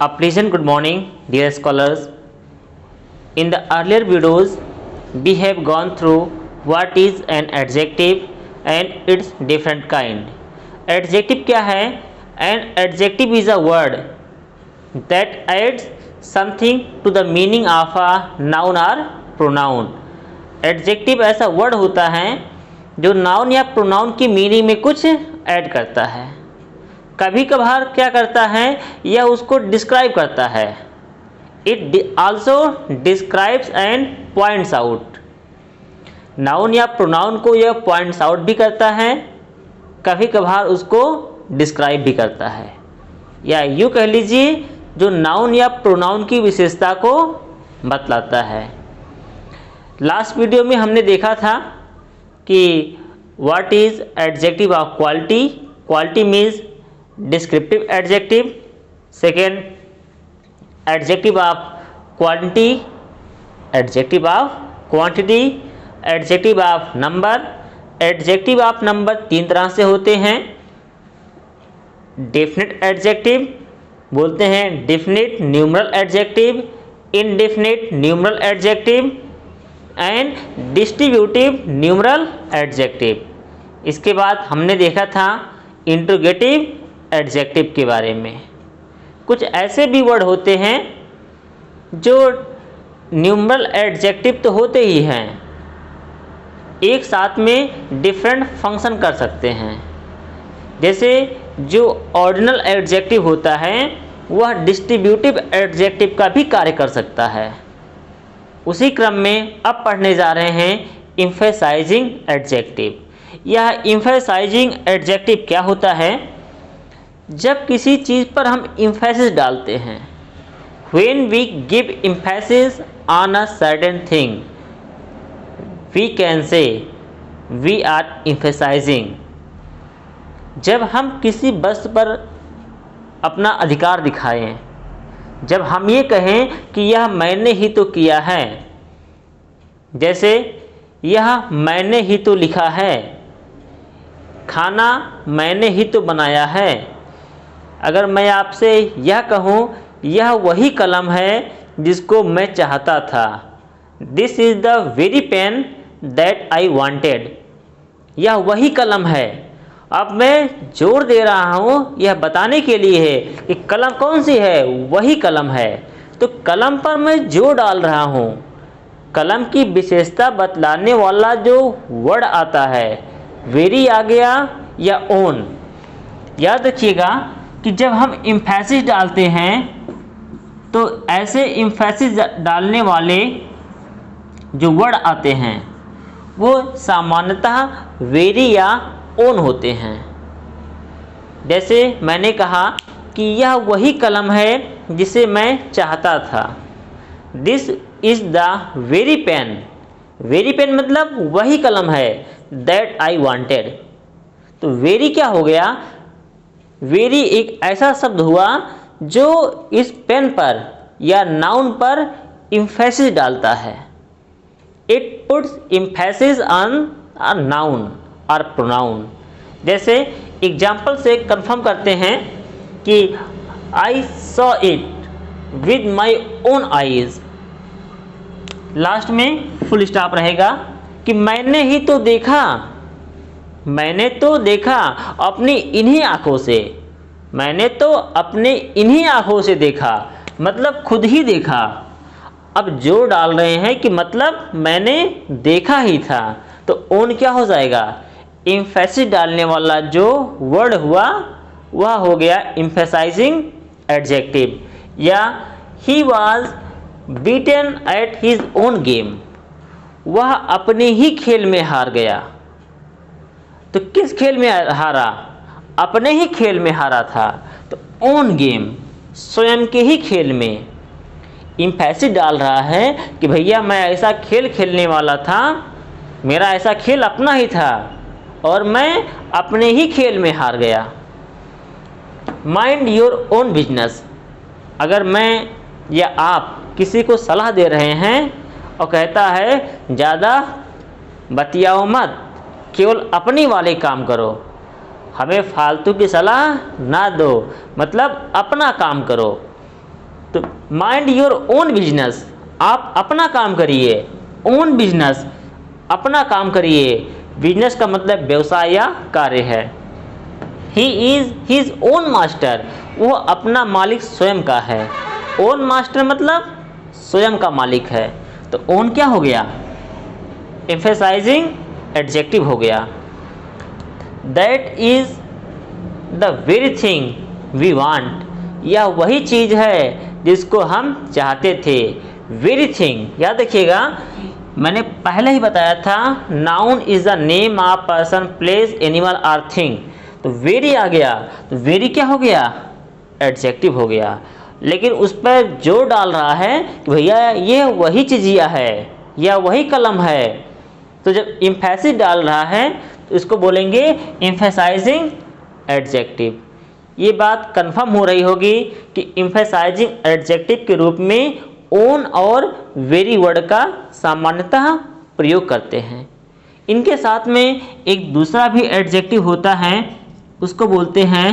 A pleasant good morning, dear scholars. In the earlier videos, we have gone through what is an adjective and its different kind. Adjective क्या है? An adjective is a word that adds something to the meaning of a noun or pronoun. Adjective ऐसा word होता है जो noun या pronoun की meaning में कुछ ऐड करता है। कभी कभार क्या करता है, यह उसको डिस्क्राइब करता है। It also describes and points out. Noun या प्रोनाउन को यह पॉइंट्स आउट भी करता है, कभी कभार उसको डिस्क्राइब भी करता है, या यूँ कह लीजिए जो नाउन या प्रोनाउन की विशेषता को बतलाता है। लास्ट वीडियो में हमने देखा था कि what is adjective of quality. Quality means descriptive adjective. Second, adjective of quantity, adjective of quantity, adjective of number. Adjective of number तीन तरह से होते हैं। डेफिनेट एडजेक्टिव बोलते हैं, definite numeral adjective, indefinite numeral adjective and distributive numeral adjective. इसके बाद हमने देखा था इंट्रोगेटिव एडजेक्टिव के बारे में। कुछ ऐसे भी वर्ड होते हैं जो न्यूमरल एडजेक्टिव तो होते ही हैं, एक साथ में डिफरेंट फंक्शन कर सकते हैं। जैसे जो ऑर्डिनल एडजेक्टिव होता है वह डिस्ट्रीब्यूटिव एडजेक्टिव का भी कार्य कर सकता है। उसी क्रम में अब पढ़ने जा रहे हैं एम्फेसाइजिंग एडजेक्टिव। यह एम्फेसाइजिंग एडजेक्टिव क्या होता है? जब किसी चीज़ पर हम एम्फेसिस डालते हैं, when we give emphasis on a certain thing, we can say we are emphasizing. जब हम किसी वस्तु पर अपना अधिकार दिखाएं, जब हम ये कहें कि यह मैंने ही तो किया है, जैसे यह मैंने ही तो लिखा है, खाना मैंने ही तो बनाया है। अगर मैं आपसे यह कहूँ यह वही कलम है जिसको मैं चाहता था, this is the very pen that I wanted, यह वही कलम है। अब मैं जोर दे रहा हूँ यह बताने के लिए है कि कलम कौन सी है, वही कलम है। तो कलम पर मैं जोर डाल रहा हूँ। कलम की विशेषता बतलाने वाला जो वर्ड आता है, वेरी आ गया या ओन। याद रखिएगा कि जब हम एम्फेसिस डालते हैं तो ऐसे एम्फेसिस डालने वाले जो वर्ड आते हैं वो सामान्यतः वेरी या ओन होते हैं। जैसे मैंने कहा कि यह वही कलम है जिसे मैं चाहता था, this is the very pen. Very pen मतलब वही कलम है, दैट आई वांटेड। तो वेरी क्या हो गया? वेरी एक ऐसा शब्द हुआ जो इस पेन पर या नाउन पर एम्फेसिस डालता है। It puts emphasis on a noun और प्रोनाउन। जैसे एग्जाम्पल से कंफर्म करते हैं कि I saw it with my own eyes. Last में फुल स्टॉप रहेगा कि मैंने ही तो देखा, मैंने तो देखा अपनी इन्हीं आँखों से, मैंने तो अपने इन्हीं आँखों से देखा, मतलब खुद ही देखा। अब जोर डाल रहे हैं कि मतलब मैंने देखा ही था, तो ओन क्या हो जाएगा? एम्फेसिस डालने वाला जो वर्ड हुआ वह हो गया एम्फेसाइजिंग एडजेक्टिव। या he was beaten at his own game, वह अपने ही खेल में हार गया। तो किस खेल में हारा? अपने ही खेल में हारा था। तो ओन गेम, स्वयं के ही खेल में एम्फेसिस डाल रहा है कि भैया मैं ऐसा खेल खेलने वाला था, मेरा ऐसा खेल अपना ही था और मैं अपने ही खेल में हार गया। Mind your own business. अगर मैं या आप किसी को सलाह दे रहे हैं और कहता है ज़्यादा बतियाओ मत, केवल अपनी वाले काम करो, हमें फालतू की सलाह ना दो, मतलब अपना काम करो, माइंड योर ओन बिजनेस, आप अपना काम करिए। ओन बिजनेस, अपना काम करिए। बिजनेस का मतलब व्यवसाय या कार्य है। He is his own master, वो अपना मालिक स्वयं का है। ओन मास्टर मतलब स्वयं का मालिक है। तो ओन क्या हो गया? एम्फेसाइजिंग एडजेक्टिव हो गया। That is the very thing we want, यह वही चीज है जिसको हम चाहते थे। वेरी थिंग, याद रखिएगा मैंने पहले ही बताया था, noun is the name of person, place, animal और थिंग। तो वेरी आ गया, तो वेरी क्या हो गया? एडजेक्टिव हो गया। लेकिन उस पर जोर डाल रहा है कि भैया ये वही चीजिया है या वही कलम है। तो जब एम्फेसिस डाल रहा है तो इसको बोलेंगे एम्फेसाइजिंग एडजेक्टिव। ये बात कंफर्म हो रही होगी कि एम्फेसाइजिंग एडजेक्टिव के रूप में ओन और वेरी वर्ड का सामान्यतः प्रयोग करते हैं। इनके साथ में एक दूसरा भी एडजेक्टिव होता है, उसको बोलते हैं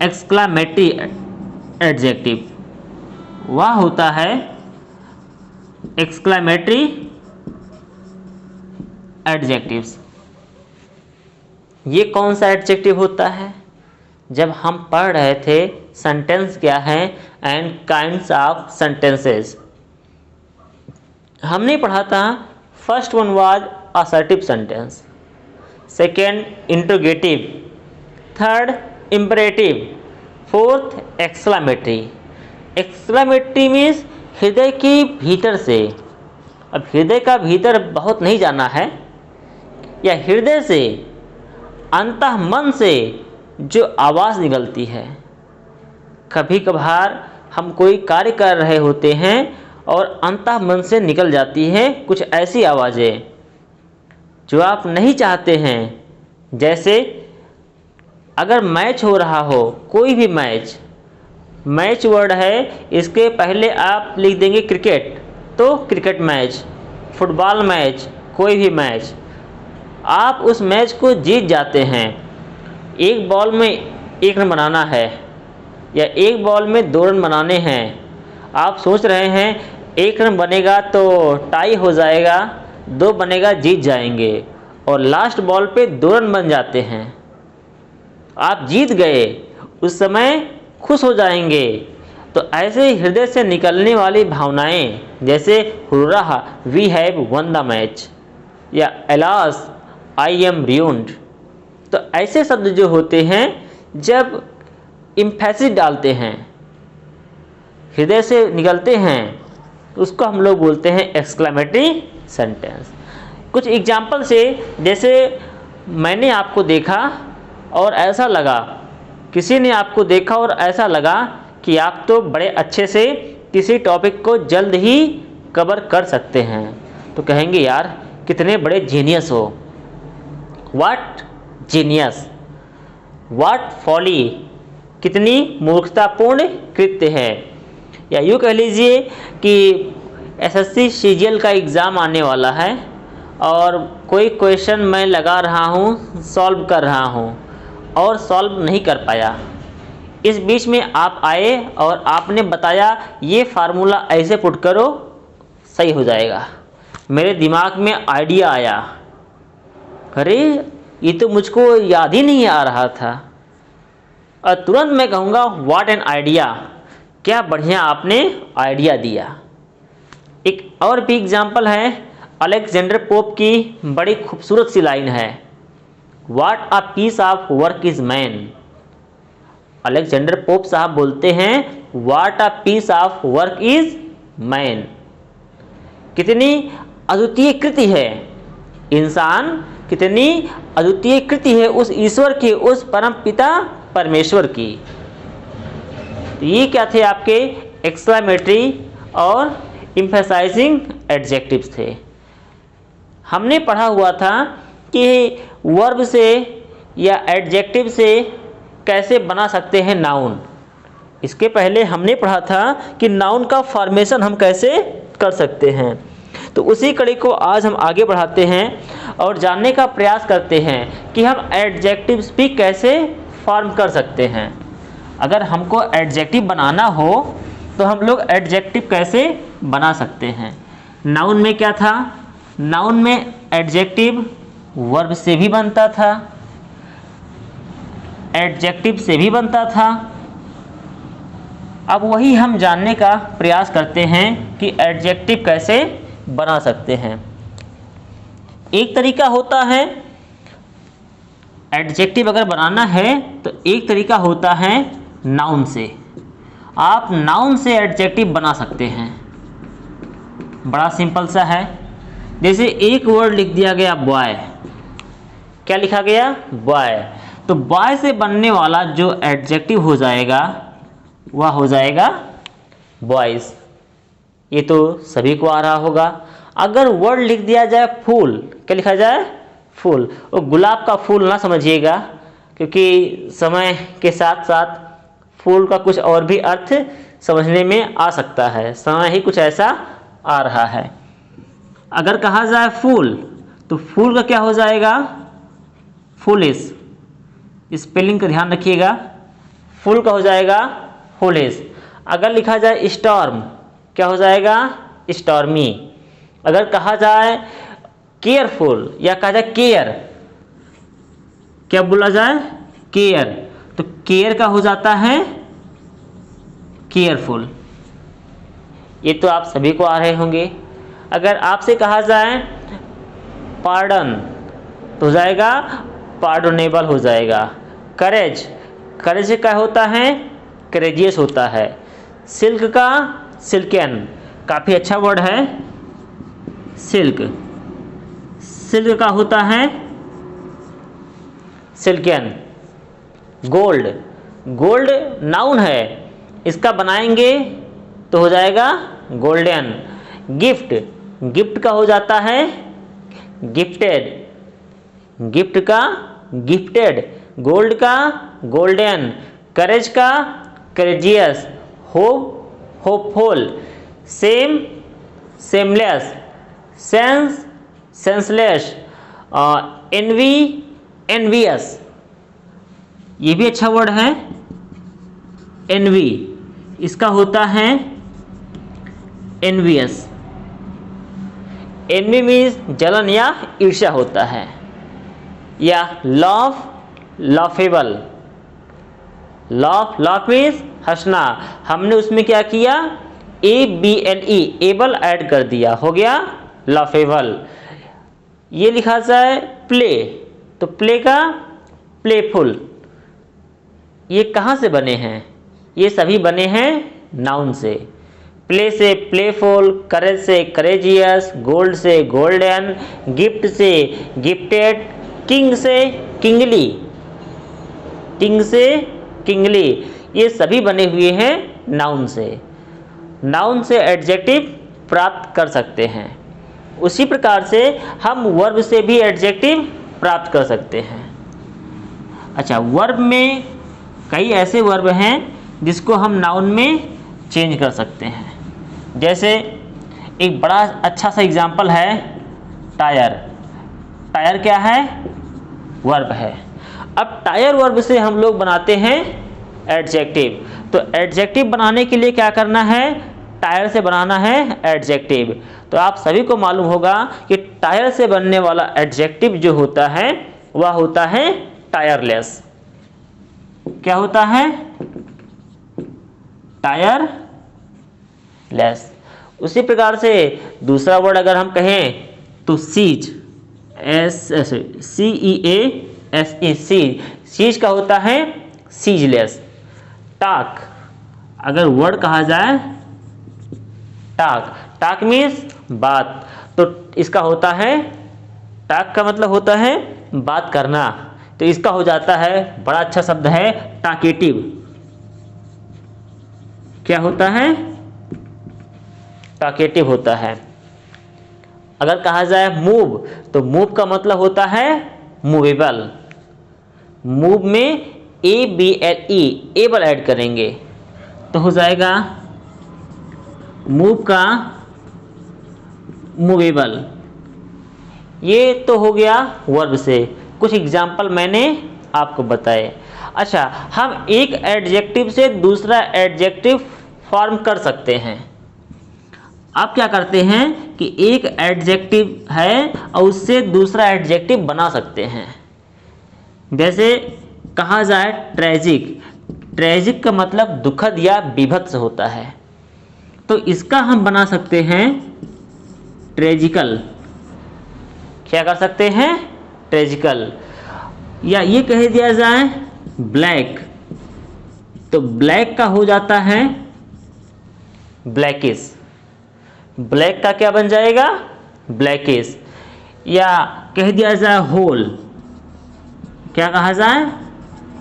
एक्सक्लामेटरी एडजेक्टिव। वह होता है एक्सक्लामेटरी एडजेक्टिव्स। ये कौन सा एडजेक्टिव होता है? जब हम पढ़ रहे थे सेंटेंस क्या है एंड काइंड्स ऑफ सेंटेंसेस, हमने पढ़ा था first one was assertive sentence, second interrogative, third imperative, fourth exclamatory. Exclamatory means हृदय के भीतर से। अब हृदय का भीतर बहुत नहीं जाना है, या हृदय से, अंतः मन से जो आवाज़ निकलती है। कभी कभार हम कोई कार्य कर रहे होते हैं और अंतः मन से निकल जाती है कुछ ऐसी आवाज़ें जो आप नहीं चाहते हैं। जैसे अगर मैच हो रहा हो, कोई भी मैच, मैच वर्ड है, इसके पहले आप लिख देंगे क्रिकेट, तो क्रिकेट मैच, फुटबॉल मैच, कोई भी मैच, आप उस मैच को जीत जाते हैं। एक बॉल में 1 रन बनाना है या एक बॉल में 2 रन बनाने हैं। आप सोच रहे हैं 1 रन बनेगा तो टाई हो जाएगा, 2 बनेगा जीत जाएंगे, और लास्ट बॉल पे 2 रन बन जाते हैं, आप जीत गए। उस समय खुश हो जाएंगे। तो ऐसे हृदय से निकलने वाली भावनाएं, जैसे hurrah we have won the match, या अलास आई एम रूइंड। तो ऐसे शब्द जो होते हैं जब एम्फेसिस डालते हैं, हृदय से निकलते हैं, उसको हम लोग बोलते हैं एक्सक्लेमेटरी सेंटेंस। कुछ एग्जाम्पल से, जैसे मैंने आपको देखा और ऐसा लगा, किसी ने आपको देखा और ऐसा लगा कि आप तो बड़े अच्छे से किसी टॉपिक को जल्द ही कवर कर सकते हैं, तो कहेंगे यार कितने बड़े जीनियस हो। व्हाट जीनियस, व्हाट फॉली, कितनी मूर्खतापूर्ण कृत्य है। या यूँ कह लीजिए कि एसएससी सीजीएल का एग्ज़ाम आने वाला है और कोई क्वेश्चन मैं लगा रहा हूँ, सॉल्व कर रहा हूँ और सॉल्व नहीं कर पाया। इस बीच में आप आए और आपने बताया ये फार्मूला ऐसे पुट करो, सही हो जाएगा। मेरे दिमाग में आइडिया आया, अरे ये तो मुझको याद ही नहीं आ रहा था, और तुरंत मैं कहूँगा व्हाट एन आइडिया, क्या बढ़िया आपने आइडिया दिया। एक और भी एग्जाम्पल है, अलेक्जेंडर पोप की बड़ी खूबसूरत सी लाइन है, what a piece of work is man. Alexander Pope साहब बोलते हैं what a piece of work is man. कितनी अद्वितीय कृति है इंसान, कितनी अद्वितीय कृति है उस ईश्वर की, उस परम पिता परमेश्वर की। तो ये क्या थे आपके एक्सक्लेमेटरी और एम्फेसाइजिंग एडजेक्टिव्स थे। हमने पढ़ा हुआ था कि वर्ब से या एडजेक्टिव से कैसे बना सकते हैं नाउन। इसके पहले हमने पढ़ा था कि नाउन का फॉर्मेशन हम कैसे कर सकते हैं। तो उसी कड़ी को आज हम आगे बढ़ाते हैं और जानने का प्रयास करते हैं कि हम एडजेक्टिव्स भी कैसे फॉर्म कर सकते हैं। अगर हमको एडजेक्टिव बनाना हो तो हम लोग एडजेक्टिव कैसे बना सकते हैं। नाउन में क्या था, नाउन में एडजेक्टिव वर्ब से भी बनता था, एडजेक्टिव से भी बनता था। अब वही हम जानने का प्रयास करते हैं कि एडजेक्टिव कैसे बना सकते हैं। एक तरीका होता है एडजेक्टिव अगर बनाना है तो एक तरीका होता है नाउन से। आप नाउन से एडजेक्टिव बना सकते हैं, बड़ा सिंपल सा है। जैसे एक वर्ड लिख दिया गया बॉय, क्या लिखा गया, बॉय, तो बॉय से बनने वाला जो एडजेक्टिव हो जाएगा वह हो जाएगा बॉयज। ये तो सभी को आ रहा होगा। अगर वर्ड लिख दिया जाए फूल, क्या लिखा जाए, फूल, और गुलाब का फूल ना समझिएगा, क्योंकि समय के साथ साथ फूल का कुछ और भी अर्थ समझने में आ सकता है, समय ही कुछ ऐसा आ रहा है। अगर कहा जाए फूल, तो फूल का क्या हो जाएगा, फूलिश, स्पेलिंग का ध्यान रखिएगा, फूल का हो जाएगा फूलिश। अगर लिखा जाए स्टॉर्म, क्या हो जाएगा, स्टॉर्मी। अगर कहा जाए केयरफुल या कहा जाए केयर, क्या बोला जाए, केयर, तो केयर का हो जाता है केयरफुल। ये तो आप सभी को आ रहे होंगे। अगर आपसे कहा जाए पार्डन, तो हो जाएगा पार्डोनेबल हो जाएगा। करेज, करेज का होता है करेजियस होता है। सिल्क का सिल्कन, काफ़ी अच्छा वर्ड है सिल्क, सिल्क का होता है सिल्कन। गोल्ड, गोल्ड नाउन है, इसका बनाएंगे तो हो जाएगा गोल्डन। गिफ्ट, गिफ्ट का हो जाता है गिफ्टेड, गिफ्ट का गिफ्टेड। गोल्ड का गोल्डन, करेज का courageous, hope hopeful, shame shameless, sense senseless, envy envious, ये भी अच्छा वर्ड है एनवी, इसका होता है एनवियस। एनवी मीन्स जलन या ईर्ष्या होता है, या लॉफ लॉफेबल, लॉफ लॉफ मीन्स हंसना, हमने उसमें क्या किया, ABLE एबल ऐड कर दिया, हो गया लॉफेबल। ये लिखा जाए प्ले, तो प्ले का प्लेफुल। ये कहाँ से बने हैं, ये सभी बने हैं नाउन से। प्ले से प्लेफुल, करेज से करेजियस, गोल्ड से गोल्डन, गिफ्ट से गिफ्टेड, किंग से किंगली, किंग से किंगली, ये सभी बने हुए हैं नाउन से। नाउन से एडजेक्टिव प्राप्त कर सकते हैं। उसी प्रकार से हम वर्ब से भी एडजेक्टिव प्राप्त कर सकते हैं। अच्छा, वर्ब में कई ऐसे वर्ब हैं जिसको हम नाउन में चेंज कर सकते हैं। जैसे एक बड़ा अच्छा सा एग्जाम्पल है टायर। टायर क्या है, वर्ब है। अब टायर वर्ब से हम लोग बनाते हैं एडजेक्टिव। तो एडजेक्टिव बनाने के लिए क्या करना है, टायर से बनाना है एडजेक्टिव। तो आप सभी को मालूम होगा कि टायर से बनने वाला एडजेक्टिव जो होता है वह होता है टायरलेस। क्या होता है, टायरलेस। उसी प्रकार से दूसरा वर्ड अगर हम कहें तो सीज, CEASE, सीज का होता है सीजलेस। टाक, अगर वर्ड कहा जाए टाक, टाक मीन्स बात, तो इसका होता है, टाक का मतलब होता है बात करना, तो इसका हो जाता है, बड़ा अच्छा शब्द है टाकेटिव। क्या होता है, टाकेटिव होता है। अगर कहा जाए मूव, तो मूव का मतलब होता है मूवेबल। मूव में ABLE एबल ऐड करेंगे तो हो जाएगा मूव का मूवेबल। ये तो हो गया वर्ब से, कुछ एग्जाम्पल मैंने आपको बताए। अच्छा, हम एक एडजेक्टिव से दूसरा एडजेक्टिव फॉर्म कर सकते हैं। आप क्या करते हैं कि एक एडजेक्टिव है और उससे दूसरा एडजेक्टिव बना सकते हैं। जैसे कहा जाए ट्रेजिक, ट्रेजिक का मतलब दुखद या विभत्स होता है, तो इसका हम बना सकते हैं ट्रेजिकल। क्या कर सकते हैं? ट्रेजिकल। या ये कह दिया जाए ब्लैक, तो ब्लैक का हो जाता है ब्लैकिश। ब्लैक का क्या बन जाएगा? ब्लैकिश। या कह दिया जाए होल, क्या कहा जाए?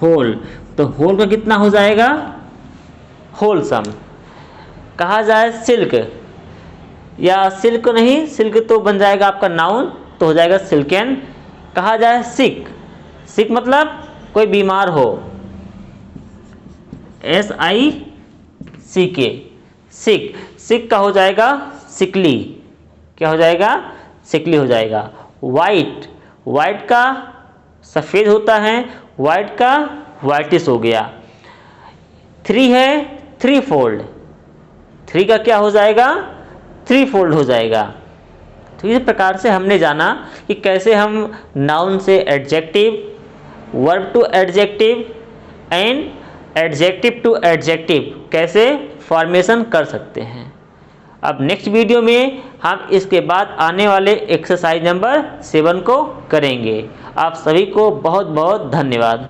होल, तो होल का कितना हो जाएगा? होलसम। कहा जाए सिल्क, या सिल्क नहीं, सिल्क तो बन जाएगा आपका नाउन, तो हो जाएगा सिल्कन। कहा जाए सिक, सिक मतलब कोई बीमार हो, SICK, सिक। सिक का हो जाएगा सिकली, क्या हो जाएगा? सिकली हो जाएगा। वाइट, वाइट का सफ़ेद होता है, वाइट का वाइटिश हो गया। 3 है थ्री फोल्ड, 3 का क्या हो जाएगा? 3 फोल्ड हो जाएगा। तो इस प्रकार से हमने जाना कि कैसे हम नाउन से adjective, verb to adjective and adjective to adjective कैसे फॉर्मेशन कर सकते हैं। अब नेक्स्ट वीडियो में हम इसके बाद आने वाले एक्सरसाइज नंबर 7 को करेंगे। आप सभी को बहुत बहुत धन्यवाद।